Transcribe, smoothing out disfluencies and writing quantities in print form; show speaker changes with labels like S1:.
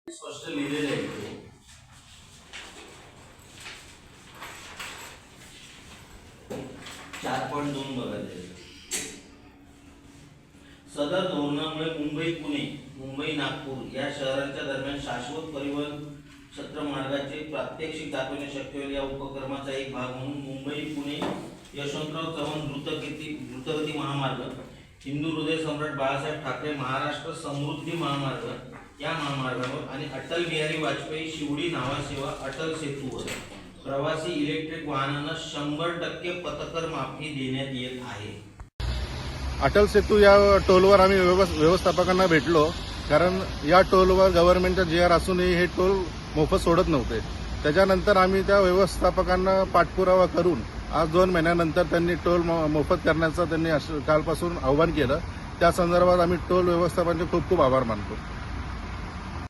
S1: स्पष्ट लिहिलेलं आहे इथे. चार पॉईंट 2 बघायचे. सदर धोरणामुळे मुंबई पुणे, मुंबई नागपूर या शहरांच्या दरम्यान शाश्वत परिवहन क्षेत्र मार्गाचे प्रात्यक्षिक दाखवणे शक्य होईल. या उपक्रमाचा एक भाग म्हणून मुंबई पुणे यशवंतराव चव्हाण द्रुतगती महामार्ग, हिंदू हृदय सम्राट बाळासाहेब ठाकरे महाराष्ट्र समृद्धी महामार्ग या महामार्गावर आणि अटल बिहारी वाजपेयी शिवडी नावासेवा अटल सेतूवर प्रवासी इलेक्ट्रिक वाहनांना 100% पथकर माफी देण्यात येत आहे.
S2: अटल सेतू या टोलवर आम्ही व्यवस्थापकांना भेटलो, कारण या टोलवर गव्हर्नमेंटचा GR असूनही हे टोल मोफत सोडत नव्हते. त्याच्यानंतर आम्ही त्या व्यवस्थापकांना पाठपुरावा करून आज 2 महिन्यानंतर त्यांनी टोल मोफत करण्याचं त्यांनी कालपासून आवाहन केलं. त्या संदर्भात आम्ही टोल व्यवस्थापनाचे खूप खूप आभार मानतो.